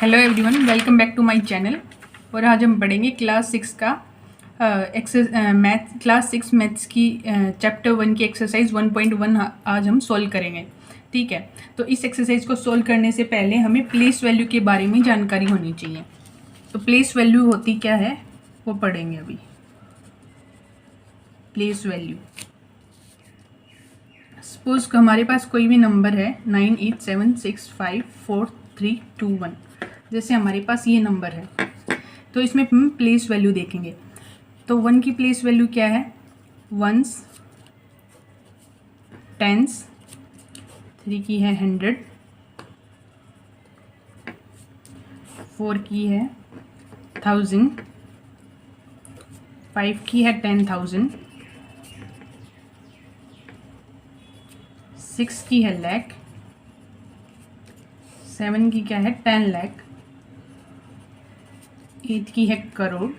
Hello everyone, welcome back to my channel. और आज हम पढ़ेंगे क्लास 6 का क्लास 6 मैथ्स की चैप्टर 1 की एक्सरसाइज 1.1 आज हम सॉल्व करेंगे। ठीक है, तो इस एक्सरसाइज को सॉल्व करने से पहले हमें प्लेस वैल्यू के बारे में जानकारी होनी चाहिए। तो प्लेस वैल्यू होती क्या है वो पढ़ेंगे अभी। प्लेस वैल्यू, सपोज हमारे पास कोई भी नंबर है 98765432 जैसे हमारे पास ये नंबर है, तो इसमें हम प्लेस वैल्यू देखेंगे। तो 1 की प्लेस वैल्यू क्या है? वंस, टेंस, 3 की है 100, 4 की है 1000, 5 की है 10,000, 6 की है लाख, 7 की क्या है 10 लाख, 8 की है करोड़,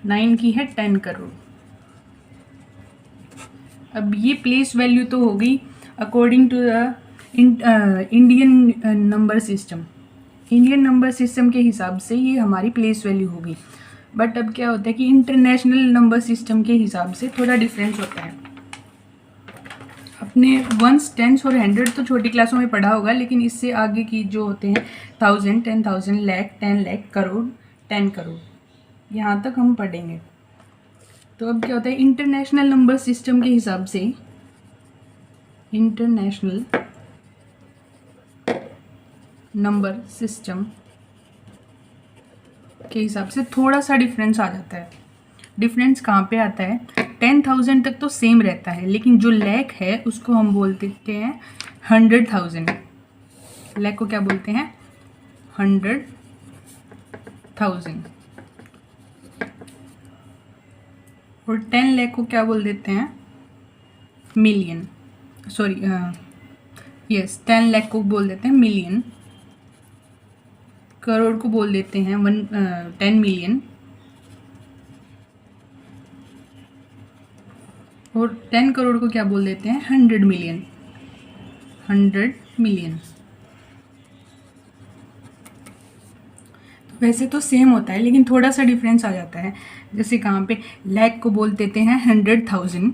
9 की है 10 करोड़। अब ये प्लेस वैल्यू तो हो गई according to the Indian number system. Indian number system के हिसाब से ये हमारी प्लेस वैल्यू होगी। बट अब क्या होता है कि इंटरनेशनल नंबर सिस्टम के हिसाब से थोड़ा डिफरेंस होता है। अपने वंस, टेंस और 100 तो छोटी क्लासों में पढ़ा होगा, लेकिन इससे आगे की जो होते हैं 1000, 10,000, लाख, 10 लाख, करोड़, 10 करोड़, यहाँ तक हम पढ़ेंगे। तो अब क्या होता है इंटरनेशनल नंबर सिस्टम के हिसाब से, इंटरनेशनल नंबर सिस्टम के हिसाब से थोड़ा सा डिफरेंस आ जाता है। डिफरेंस कहाँ पे आता है? 10,000 तक तो सेम रहता है, लेकिन जो लैख है उसको हम बोल देते हैं 100,000। लैख को क्या बोलते हैं? 100,000। और 10 लाख को क्या बोल देते हैं? मिलियन। सॉरी, यस, 10 लाख को बोल देते हैं मिलियन। करोड़ को बोल देते हैं 10 मिलियन। और 10 करोड़ को क्या बोल देते हैं? 100 मिलियन। 100 मिलियन। वैसे तो सेम होता है, लेकिन थोड़ा सा डिफरेंस आ जाता है। जैसे कहाँ पे लाख को बोल देते हैं 100,000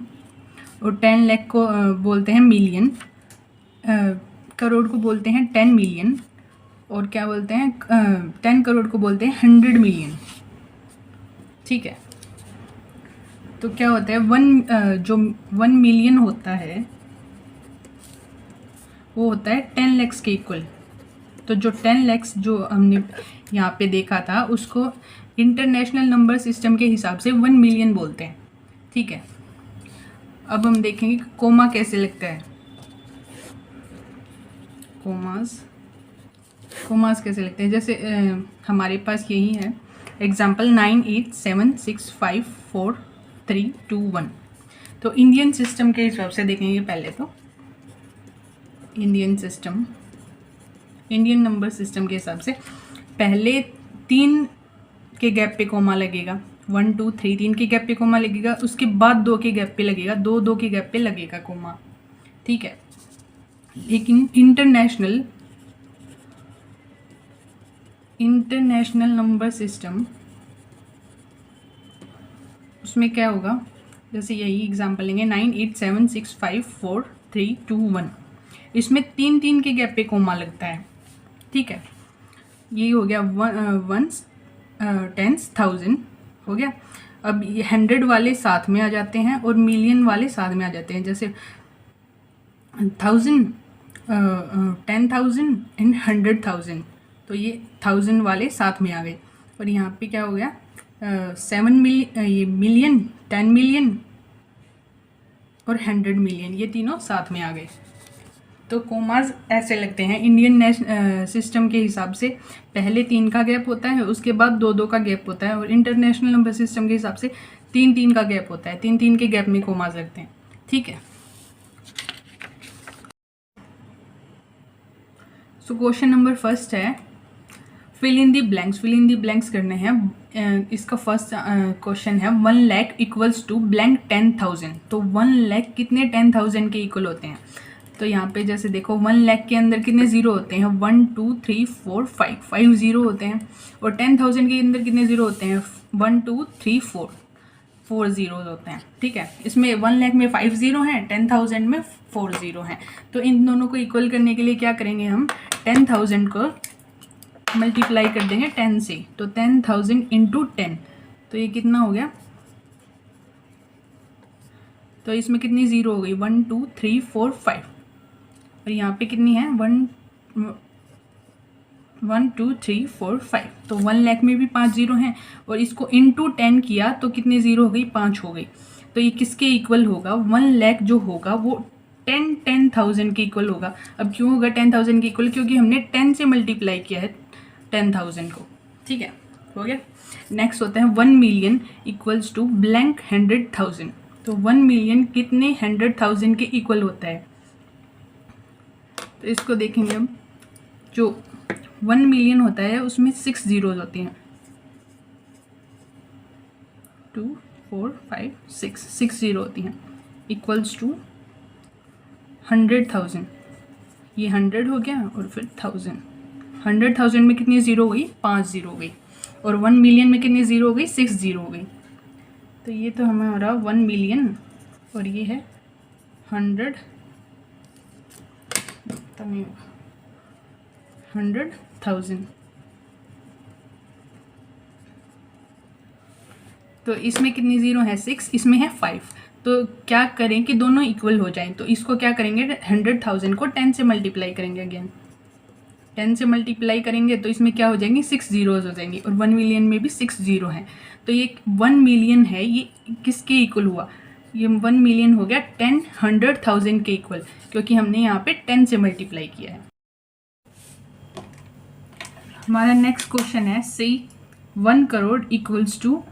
और 10 लाख को बोलते हैं मिलियन। करोड़ को बोलते हैं 10 मिलियन और क्या बोलते हैं 10 करोड़ को बोलते हैं 100 मिलियन। ठीक है, तो क्या होता है जो 1 मिलियन होता है वो होता है 10 लैक्स के इक्वल। तो जो 10 लैक्स जो हमने यहाँ पे देखा था उसको इंटरनेशनल नंबर सिस्टम के हिसाब से 1 मिलियन बोलते हैं। ठीक है, अब हम देखेंगे कि कोमा कैसे लगता है। कोमास कैसे लगते हैं? जैसे हमारे पास यही है एग्जाम्पल 98765432 तो इंडियन सिस्टम के हिसाब से देखेंगे पहले। तो इंडियन नंबर सिस्टम के हिसाब से पहले 3 के गैप पे कोमा लगेगा, 1 2 3, 3 के गैप पे कोमा लगेगा। उसके बाद 2 के गैप पे लगेगा, 2 के गैप पे लगेगा कोमा। ठीक है, लेकिन इंटरनेशनल नंबर सिस्टम उसमें क्या होगा? जैसे यही एग्जांपल लेंगे 98765432 इसमें 3 के गैप पे कोमा लगता है। ठीक है, ये हो गया वंस, टेंस, 1000 हो गया। अब ये 100 वाले साथ में आ जाते हैं और मिलियन वाले साथ में आ जाते हैं। जैसे 1000, 10,000 एंड 100,000, तो ये 1000 वाले साथ में आ गए। और यहाँ पे क्या हो गया 7 मिलियन, ये मिलियन, 10 मिलियन और 100 मिलियन, ये तीनों साथ में आ गए। तो कोमास ऐसे लगते हैं इंडियन सिस्टम के हिसाब से। पहले 3 का गैप होता है, उसके बाद 2 का गैप होता है। और इंटरनेशनल नंबर सिस्टम के हिसाब से 3 का गैप होता है। 3 के गैप में कोमास लगते हैं। ठीक है, सो क्वेश्चन नंबर फर्स्ट है fill in the blanks. Fill in the blanks करने हैं। इसका फर्स्ट क्वेश्चन है 1 लाख इक्वल्स टू ब्लैंक 10,000। तो 1 लाख कितने 10,000 के इक्वल होते हैं? तो यहाँ पे जैसे देखो 1 लाख के अंदर कितने ज़ीरो होते हैं, 1 2 3 4 5, 5 ज़ीरो होते हैं। और 10,000 के अंदर कितने ज़ीरो होते हैं, 1 2 3 4, 4 ज़ीरोज़ होते हैं। ठीक है, इसमें 1 लाख में 5 ज़ीरो हैं, 10,000 में 4 ज़ीरो हैं। तो इन दोनों को इक्वल करने के लिए क्या करेंगे हम, 10,000 को मल्टीप्लाई कर देंगे 10 से। तो 10,000 इंटू 10, तो ये कितना हो गया, तो इसमें कितनी ज़ीरो हो गई, 1 2 3 4 5, और यहाँ पे कितनी है 1 2 3 4 5। तो 1 लाख में भी 5 ज़ीरो हैं, और इसको इंटू 10 किया तो कितनी ज़ीरो हो गई, 5 हो गई। तो ये किसके इक्वल होगा, 1 लाख जो होगा वो 10,000 के इक्वल होगा। अब क्यों होगा 10,000 के इक्वल, क्योंकि हमने 10 से मल्टीप्लाई किया है 10,000 को। ठीक है, हो गया। नेक्स्ट होता है 1 मिलियन इक्वल्स टू ब्लैंक 100,000। तो 1 मिलियन कितने 100,000 के इक्वल होता है, तो इसको देखेंगे हम। जो 1 मिलियन होता है उसमें 6 ज़ीरोज़ होती हैं, 2 4 5 6 ज़ीरो होती हैं, इक्वल्स टू 100,000। ये 100 हो गया और फिर 1000। 100,000 में कितनी ज़ीरो हो गई, 5 ज़ीरो हो गई। और 1 मिलियन में कितनी ज़ीरो हो गई, 6 ज़ीरो हो गई। तो ये तो हमारा 1 मिलियन, और ये है 100, तो नहीं होगा 100,000। तो इसमें कितनी ज़ीरो है, 6, इसमें है 5। तो क्या करें कि दोनों इक्वल हो जाएं, तो इसको क्या करेंगे, 100,000 को 10 से मल्टीप्लाई करेंगे। अगेन 10 से मल्टीप्लाई करेंगे तो इसमें क्या हो जाएंगे, 6 ज़ीरोज़ हो जाएंगी, और 1 मिलियन में भी 6 ज़ीरो हैं। तो ये 1 मिलियन है, ये किसके इक्वल हुआ, ये 1 मिलियन हो गया 100,000 के इक्वल, क्योंकि हमने यहाँ पे 10 से मल्टीप्लाई किया है। हमारा नेक्स्ट क्वेश्चन है, C 1 crore equals to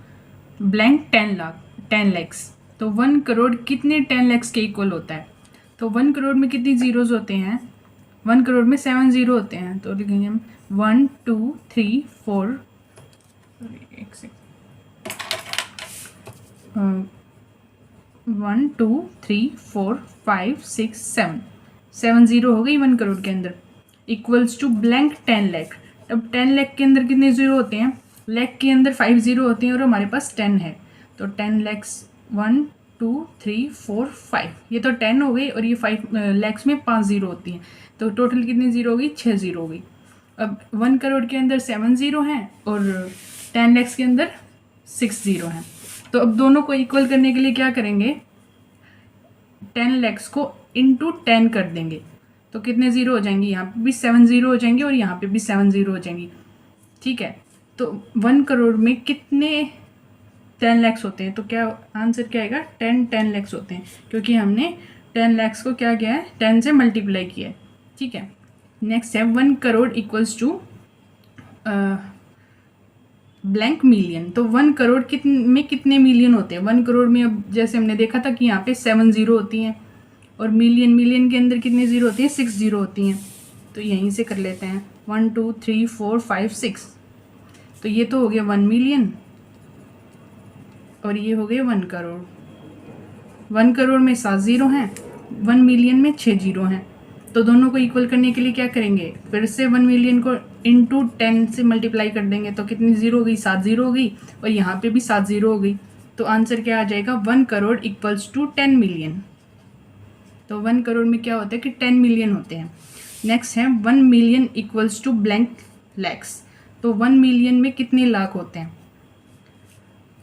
blank 10 lakhs. तो 1 करोड़ कितने 10 लैक्स के इक्वल होता है। तो 1 करोड़ में कितनी ज़ीरोज़ होते हैं, 1 करोड़ में 7 ज़ीरो होते हैं। तो लिखेंगे हम 1 2 3 4, 1 2 3 4 5 6 7 ज़ीरो हो गई 1 करोड़ के अंदर, इक्वल्स टू ब्लैंक 10 लाख। अब 10 लाख के अंदर कितने ज़ीरो होते हैं, लाख के अंदर 5 ज़ीरो होते हैं, और हमारे पास 10 है। तो 10 लैक्स 1 2 3 4 5, ये तो 10 हो गई, और ये 5 लैक्स में 5 ज़ीरो होती हैं। तो टोटल कितनी ज़ीरो हो गई, 6 ज़ीरो हो गई। अब 1 करोड़ के अंदर 7 ज़ीरो हैं, और 10 लैक्स के अंदर 6 ज़ीरो हैं। तो अब दोनों को इक्वल करने के लिए क्या करेंगे, 10 लैक्स को इंटू 10 कर देंगे। तो कितने ज़ीरो हो जाएंगे, यहाँ पे भी 7 ज़ीरो हो जाएंगे, और यहाँ पे भी 7 ज़ीरो हो जाएंगी। ठीक है, तो 1 करोड़ में कितने 10 लैक्स होते हैं, तो क्या आंसर क्या आएगा, 10 लैक्स होते हैं, क्योंकि हमने 10 लैक्स को क्या किया है, 10 से मल्टीप्लाई किया है। ठीक है, नेक्स्ट है 1 crore equals to blank million. तो 1 करोड़ में कितने मिलियन होते हैं, 1 करोड़ में अब जैसे हमने देखा था कि यहाँ पे 7 ज़ीरो होती हैं, और मिलियन के अंदर कितनी ज़ीरो होती हैं, 6 ज़ीरो होती हैं। तो यहीं से कर लेते हैं, 1 2 3 4 5 6। तो ये तो हो गया 1 मिलियन, और ये हो गया 1 करोड़। 1 करोड़ में 7 ज़ीरो हैं, 1 मिलियन में 6 ज़ीरो हैं। तो दोनों को इक्वल करने के लिए क्या करेंगे, फिर से 1 मिलियन को इंटू 10 से मल्टीप्लाई कर देंगे। तो कितनी ज़ीरो हो गई, 7 ज़ीरो हो गई, और यहाँ पे भी 7 ज़ीरो हो गई। तो आंसर क्या आ जाएगा, 1 करोड़ इक्वल्स टू 10 मिलियन। तो 1 करोड़ में क्या होता है कि 10 मिलियन होते हैं। नेक्स्ट है 1 million equals to blank lakhs. तो 1 मिलियन में कितने लाख होते हैं,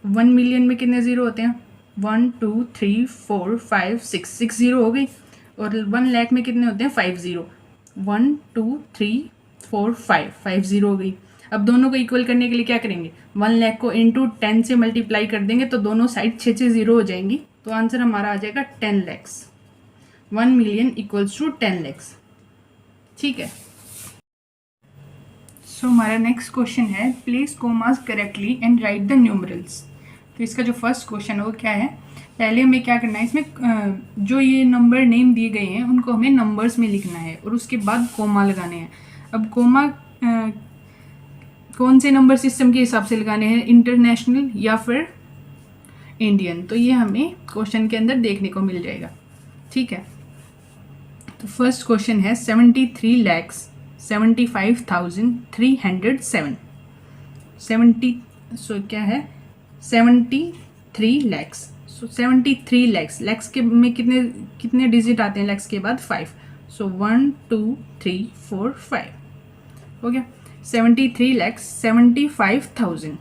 1 मिलियन में कितने ज़ीरो होते हैं, 1 2 3 4 5 6 ज़ीरो हो गई, और 1 लाख में कितने होते हैं, 5 ज़ीरो, 1 2 3 4 5 ज़ीरो हो गई। अब दोनों को इक्वल करने के लिए क्या करेंगे, 1 लाख को इंटू 10 से मल्टीप्लाई कर देंगे, तो दोनों साइड 6 ज़ीरो हो जाएंगी। तो आंसर हमारा आ जाएगा 10 lakhs. 1 million equals to 10 lakhs. ठीक है, सो हमारा नेक्स्ट क्वेश्चन है, place commas correctly and write the numerals. तो इसका जो फर्स्ट क्वेश्चन है वो क्या है, पहले हमें क्या करना है, इसमें जो ये नंबर नेम दिए गए हैं उनको हमें नंबर्स में लिखना है, और उसके बाद कोमा लगाने हैं। अब कोमा कौन से नंबर सिस्टम के हिसाब से लगाने हैं, इंटरनेशनल या फिर इंडियन, तो ये हमें क्वेश्चन के अंदर देखने को मिल जाएगा। ठीक है, तो फर्स्ट क्वेश्चन है 73,75,307। 70 सो क्या है 73 लैक्स। सो 73 लैक्स, लैक्स के में कितने कितने डिजिट आते हैं लैक्स के बाद 5। सो 1 2 3 4 5 हो गया। 73 लैक्स 75,000,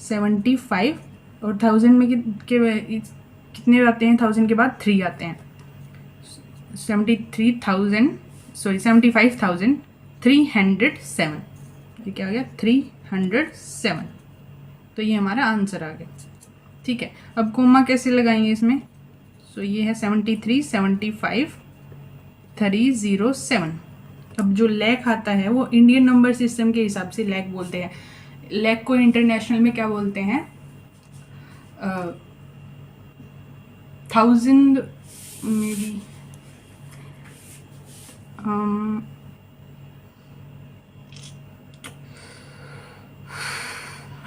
75 और 1000 में कितने आते हैं, 1000 के बाद 3 आते हैं। 75,307, ये क्या हो गया 307। तो ये हमारा आंसर आ गया। ठीक है, अब कोमा कैसे लगाएंगे इसमें। सो ये है 73 75 307। अब जो लैक आता है वो इंडियन नंबर सिस्टम के हिसाब से लैक बोलते हैं। लैक को इंटरनेशनल में क्या बोलते हैं, 1000 मे बी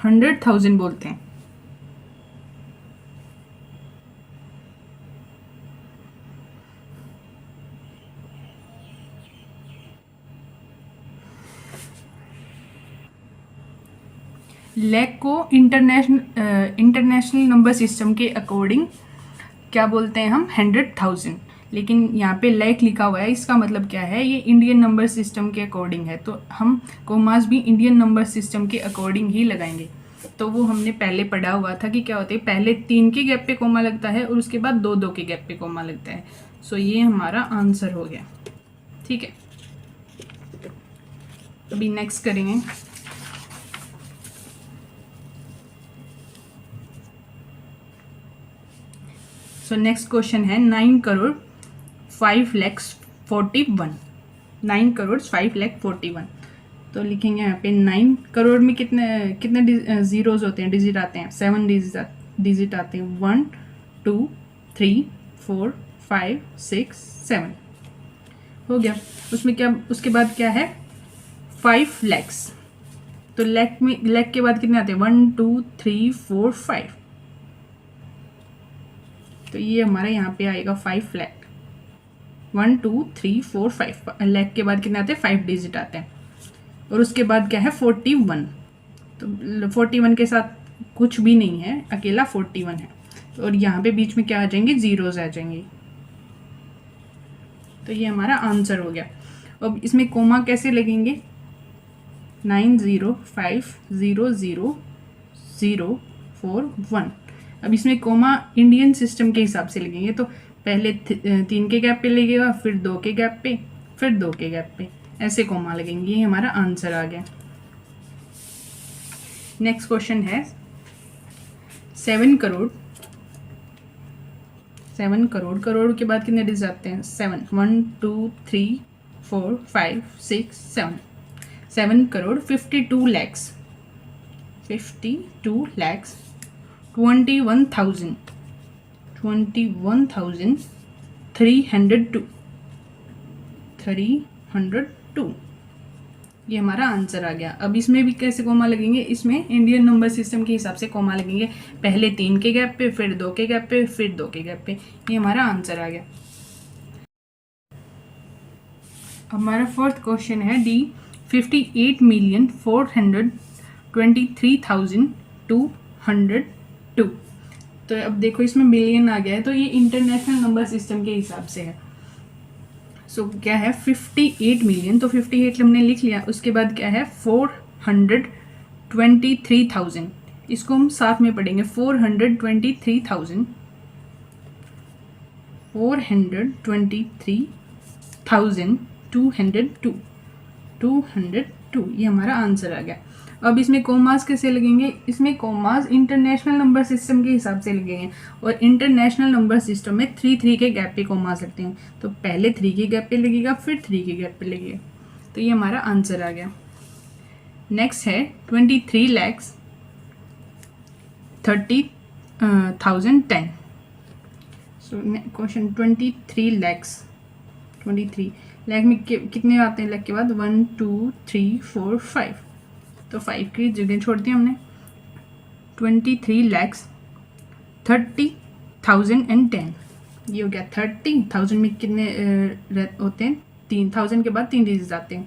100,000 बोलते हैं। लैक को इंटरनेशनल नंबर सिस्टम के अकॉर्डिंग क्या बोलते हैं हम 100,000, लेकिन यहाँ पे लैक लिखा हुआ है, इसका मतलब क्या है, ये इंडियन नंबर सिस्टम के अकॉर्डिंग है, तो हम कोमास भी इंडियन नंबर सिस्टम के अकॉर्डिंग ही लगाएंगे। तो वो हमने पहले पढ़ा हुआ था कि क्या होता है, पहले 3 के गैप पे कोमा लगता है और उसके बाद 2 के गैप पे कोमा लगता है। सो ये हमारा आंसर हो गया। ठीक है, अभी नेक्स्ट करेंगे। सो नेक्स्ट क्वेश्चन है 9,05,41,41। 9,05,41। तो लिखेंगे यहाँ पे 9 करोड़ में कितने कितने जीरोज होते हैं, डिजिट आते हैं, 7 डिजिट आते हैं। 1 2 3 4 5 6 7 हो गया। उसमें क्या, उसके बाद क्या है 5 लैक्स। तो लैक में लैक के बाद कितने आते हैं 1 2 3 4 5। तो ये हमारा यहाँ पे आएगा 5 लैख। 1 2 3 4 5 लैख के बाद कितने आते हैं 5 डिजिट आते हैं। और उसके बाद क्या है 41। तो 41 के साथ कुछ भी नहीं है, अकेला 41 है। और यहाँ पे बीच में क्या आ जाएंगे, जीरोज आ जाएंगे। तो ये हमारा आंसर हो गया। अब इसमें कोमा कैसे लगेंगे, 9,0,5,0,0,0,4,1। अब इसमें कोमा इंडियन सिस्टम के हिसाब से लगेंगे, तो पहले 3 के गैप पे लगेगा, फिर 2 के गैप पे, फिर 2 के गैप पे, ऐसे कोमा लगेंगे। ये हमारा आंसर आ गया। नेक्स्ट क्वेश्चन है 7 करोड़। 7 करोड़, करोड़ के बाद कितने डिजिट आते हैं 7। 1 2 3 4 5 6 7। 7 करोड़ 52 लैक्स। 52 लैक्स 21,000 21,302 302। ये हमारा आंसर आ गया। अब इसमें भी कैसे कोमा लगेंगे, इसमें इंडियन नंबर सिस्टम के हिसाब से कोमा लगेंगे, पहले 3 के गैप पे, फिर 2 के गैप पे, फिर 2 के गैप पे। ये हमारा आंसर आ गया। हमारा फोर्थ क्वेश्चन है डी 58,423,202। तो अब देखो इसमें मिलियन आ गया है, तो ये इंटरनेशनल नंबर सिस्टम के हिसाब से है। सो क्या है 58 मिलियन, तो 58 हमने लिख लिया। उसके बाद क्या है 423,000, इसको हम साथ में पढ़ेंगे 423,000 423,202 202। ये हमारा आंसर आ गया। अब इसमें कोमास कैसे लगेंगे, इसमें कोमास इंटरनेशनल नंबर सिस्टम के हिसाब से लगेंगे, और इंटरनेशनल नंबर सिस्टम में 3 के गैप पे कोमास लगते हैं। तो पहले 3 के गैप पे लगेगा, फिर 3 के गैप पे लगेगा। तो ये हमारा आंसर आ गया। नेक्स्ट है 23,30,010। So question 23 lakhs. 23 लैख में कितने आते हैं लैख के बाद 1 2 3 4 5। तो 5 की जगह छोड़ दी हमने। 23,30,010। ये हो गया 30, 1000 में कितने होते हैं, 3000 के बाद 3 डिजिट आते हैं।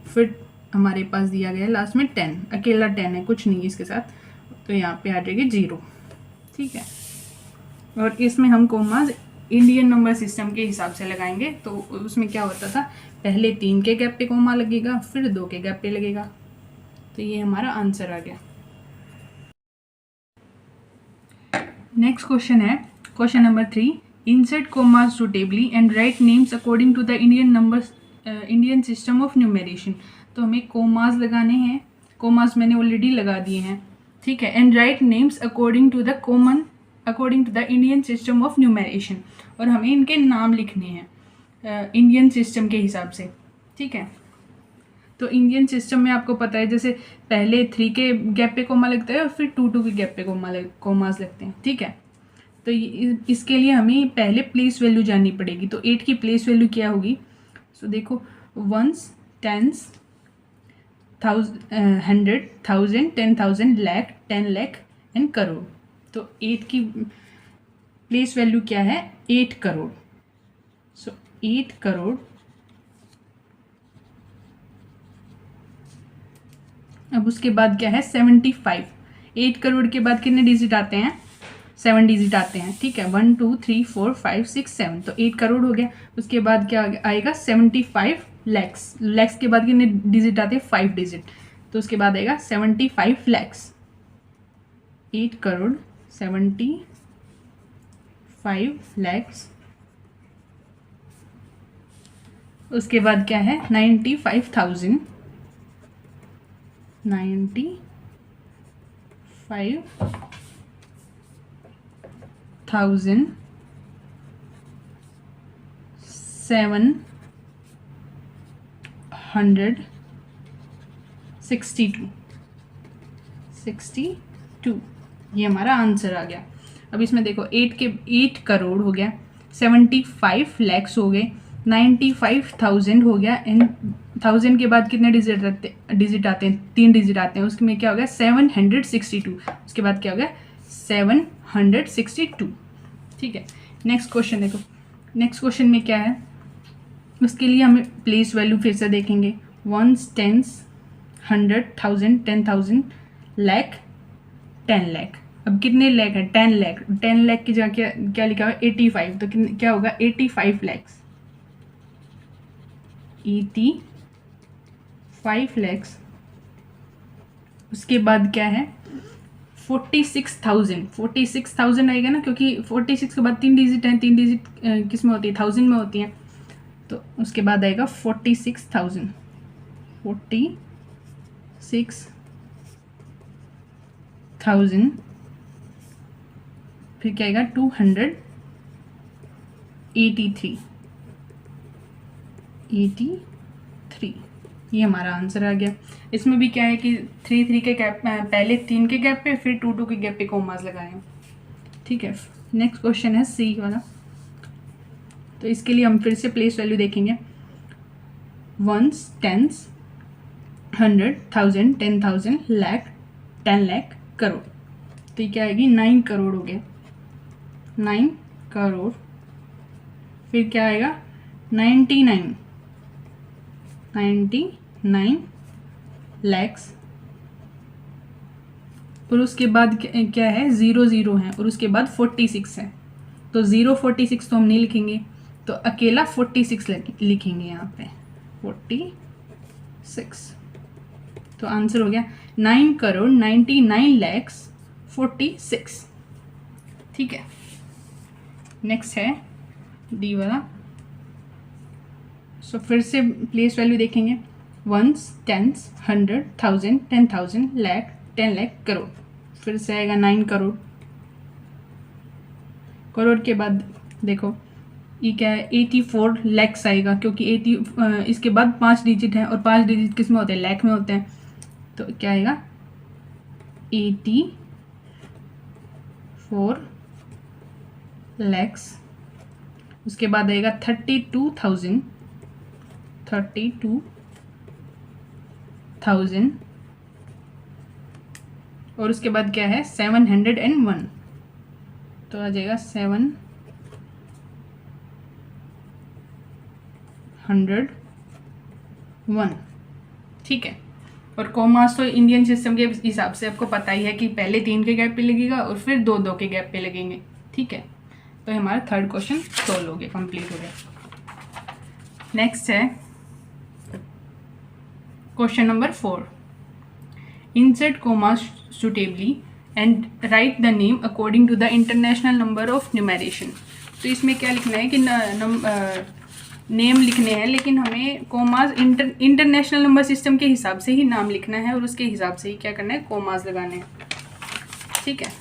फिर हमारे पास दिया गया है लास्ट में 10, अकेला 10 है, कुछ नहीं है इसके साथ, तो यहाँ पे आ जाएगी 0। ठीक है, और इसमें हम कोमाज इंडियन नंबर सिस्टम के हिसाब से लगाएंगे। तो उसमें क्या होता था, पहले 3 के गैप पे कोमा लगेगा, फिर 2 के गैप पे लगेगा। तो ये हमारा आंसर आ गया। नेक्स्ट क्वेश्चन है question number 3, insert commas suitably and write names according to the Indian system of numeration. तो हमें कोमाज लगाने हैं, कोमाज मैंने ऑलरेडी लगा दिए हैं। ठीक है, and write names according to the Indian system of numeration, और हमें इनके नाम लिखने हैं इंडियन सिस्टम के हिसाब से। ठीक है, तो इंडियन सिस्टम में आपको पता है जैसे पहले 3 के गैप पे कोमा लगता है और फिर 2 के गैप पे कोमास लगते हैं। ठीक है, तो इसके लिए हमें पहले प्लेस वैल्यू जाननी पड़ेगी। तो 8 की प्लेस वैल्यू क्या होगी, सो देखो, ones, tens, 100, 1000, 10,000, lakh, 10 lakh and crore. तो 8 की प्लेस वैल्यू क्या है, 8 करोड़। सो 8 करोड़। अब उसके बाद क्या है, 75। 8 करोड़ के बाद कितने डिजिट आते हैं, 7 डिजिट आते हैं। ठीक है, 1 2 3 4 5 6 7, तो 8 करोड़ हो गया। उसके बाद क्या आएगा, 75 लैक्स। लैक्स के बाद कितने डिजिट आते हैं, 5 डिजिट, तो उसके बाद आएगा 75 लैक्स। 8 करोड़ 75 लैक्स। उसके बाद क्या है, 95,000, 95,000 762 ये हमारा आंसर आ गया। अब इसमें देखो 8 करोड़ हो गया, 75 लैक्स हो गए, 95,000 हो गया, एंड 1000 के बाद कितने डिजिट आते हैं, 3 डिजिट आते हैं। उसमें क्या हो गया, 762। उसके बाद क्या हो गया, 762। ठीक है, नेक्स्ट क्वेश्चन देखो। नेक्स्ट क्वेश्चन में क्या है, उसके लिए हमें प्लेस वैल्यू फिर से देखेंगे। Ones, tens, 100, 1000, 10,000, lakh, 10 lakh. अब कितने लाख है, 10 लाख। 10 लाख की जगह क्या लिखा हुआ है, 85, तो क्या होगा, 85 लैक्स। 85 लैक्स। उसके बाद क्या है, 46,000 आएगा ना, क्योंकि 46 के बाद 3 डिजिट हैं, 3 डिजिट किस में होती है, 1000 में होती हैं। तो उसके बाद आएगा 46,000, 46,000। फिर क्या आएगा, 283, ये हमारा आंसर आ गया। इसमें भी क्या है कि 3 के गैप, पहले 3 के गैप पे, फिर 2 के गैप पे कोमास लगाए। ठीक है, नेक्स्ट क्वेश्चन है सी वाला। तो इसके लिए हम फिर से प्लेस वैल्यू देखेंगे। Ones, tens, 100, 1000, 10,000, lakh, 10 lakh, crore. तो ये क्या आएगी, 9 करोड़ हो गया, 9 करोड़। फिर क्या आएगा, 99 लैक्स। और उसके बाद क्या है, 0 है, और उसके बाद 46 है। तो 046 तो हम नहीं लिखेंगे, तो अकेला 46 लिखेंगे यहाँ पे, 46। तो आंसर हो गया 9 करोड़ 99 लैक्स 46। ठीक है, नेक्स्ट है डी वाला। सो फिर से प्लेस वैल्यू देखेंगे। Ones, tens, 100, 1000, 10,000, lakh, 10 lakh, crore. फिर से आएगा 9 करोड़। करोड़ के बाद देखो ये क्या है, 84 लैक्स आएगा, क्योंकि 80 इसके बाद 5 डिजिट हैं, और 5 डिजिट किस में होते हैं, लाख में होते हैं। तो क्या आएगा, 84 लैक्स। उसके बाद आएगा 32,000, और उसके बाद क्या है, 701। तो आ जाएगा 101, ठीक है। और कोमास तो इंडियन सिस्टम के हिसाब से आपको पता ही है कि पहले 3 के गैप पे लगेगा और फिर 2-2 के गैप पे लगेंगे, ठीक है। तो हमारा थर्ड क्वेश्चन सोल्व हो गया, कंप्लीट हो गया। नेक्स्ट है question number 4। Insert comma suitably and write the name according to the international number of numeration. तो इसमें क्या लिखना है कि नेम लिखने हैं, लेकिन हमें कोमास इंटरनेशनल नंबर सिस्टम के हिसाब से ही नाम लिखना है और उसके हिसाब से ही क्या करना है, कोमास लगाने हैं, ठीक है।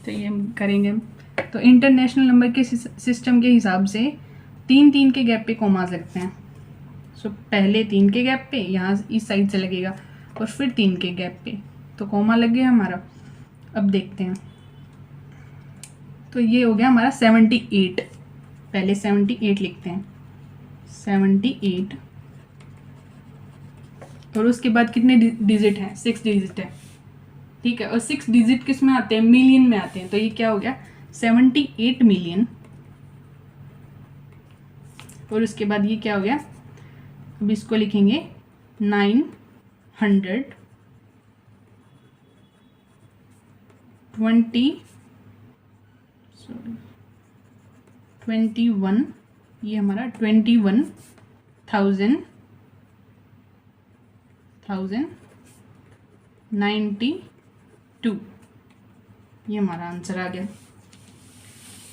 तो ये हम करेंगे। तो इंटरनेशनल नंबर के सिस्टम के हिसाब से 3-3 के गैप पे कोमास लगते हैं। सो पहले 3 के गैप पे यहाँ इस साइड से लगेगा और फिर 3 के गैप पे, तो कोमा लग गया हमारा। अब देखते हैं, तो ये हो गया हमारा 78। पहले 78 लिखते हैं, 78, और उसके बाद कितने डिजिट हैं, 6 डिजिट है, ठीक है। और 6 डिजिट किस में आते हैं, मिलियन में आते हैं। तो ये क्या हो गया, 78 मिलियन। और उसके बाद ये क्या हो गया, अब इसको लिखेंगे 21, ये हमारा 21,092, ये हमारा आंसर आ गया।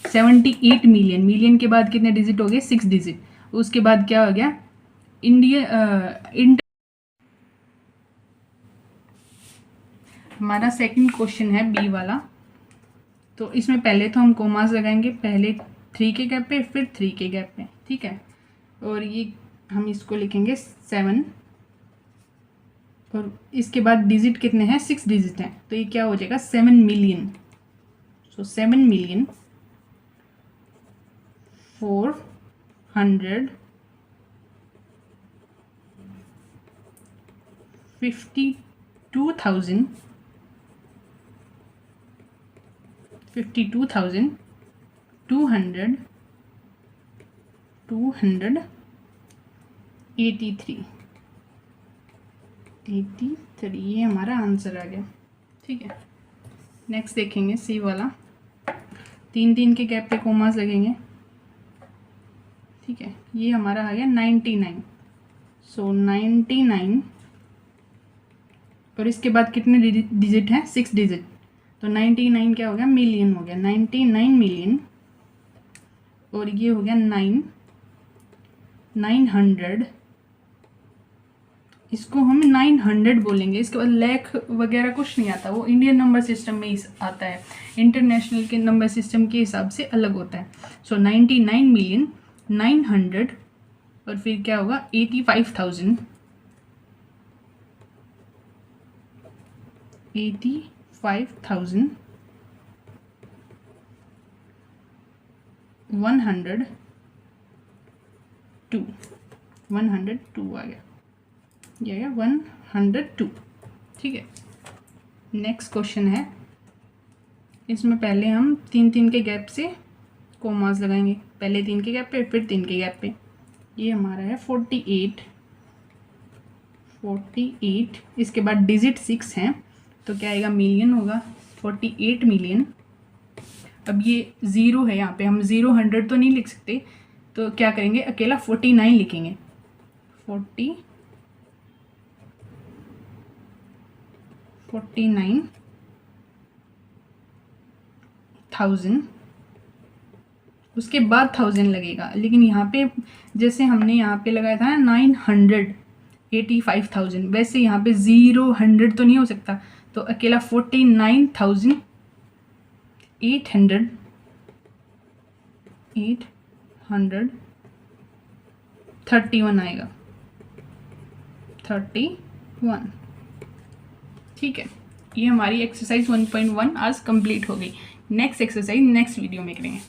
78 मिलियन, मिलियन के बाद कितने डिजिट हो गए, 6 डिजिट। उसके बाद क्या हो गया, हमारा सेकंड क्वेश्चन है बी वाला। तो इसमें पहले तो हम कोमास लगाएंगे, पहले 3 के गैप पे फिर 3 के गैप पे, ठीक है। और ये हम इसको लिखेंगे 7, और इसके बाद डिजिट कितने हैं, 6 डिजिट हैं। तो ये क्या हो जाएगा, 7 मिलियन। सो 7 मिलियन 52,283, ये हमारा आंसर आ गया, ठीक है। नेक्स्ट देखेंगे सी वाला। 3-3 के गैप पे कोमास लगेंगे, ठीक है। ये हमारा आ गया 99। सो 99, और इसके बाद कितने डिजिट हैं, 6 डिजिट। तो 99 क्या हो गया, मिलियन हो गया, 99 मिलियन। और ये हो गया 900, इसको हम 900 बोलेंगे। इसके बाद लैख वगैरह कुछ नहीं आता, वो इंडियन नंबर सिस्टम में ही आता है, इंटरनेशनल के नंबर सिस्टम के हिसाब से अलग होता है। सो 99 मिलियन 900, और फिर क्या होगा, 85,000, 102 102 आ गया, ये आ गया 102, ठीक है। नेक्स्ट क्वेश्चन है, इसमें पहले हम 3-3 के गैप से कोमास लगाएंगे, पहले 3 के गैप पे फिर 3 के गैप पे। ये हमारा है 48, इसके बाद डिजिट 6 हैं, तो क्या आएगा, मिलियन होगा, 48 मिलियन। अब ये 0 है, यहाँ पे हम 0-100 तो नहीं लिख सकते, तो क्या करेंगे, अकेला 49 लिखेंगे, 49,000, उसके बाद 1000 लगेगा। लेकिन यहाँ पे जैसे हमने यहाँ पे लगाया था ना 985,000, वैसे यहाँ पे 0-100 तो नहीं हो सकता, तो अकेला 49,831 आएगा, 31, ठीक है। ये हमारी एक्सरसाइज 1.1 आज कंप्लीट हो गई। नेक्स्ट एक्सरसाइज नेक्स्ट वीडियो में करेंगे।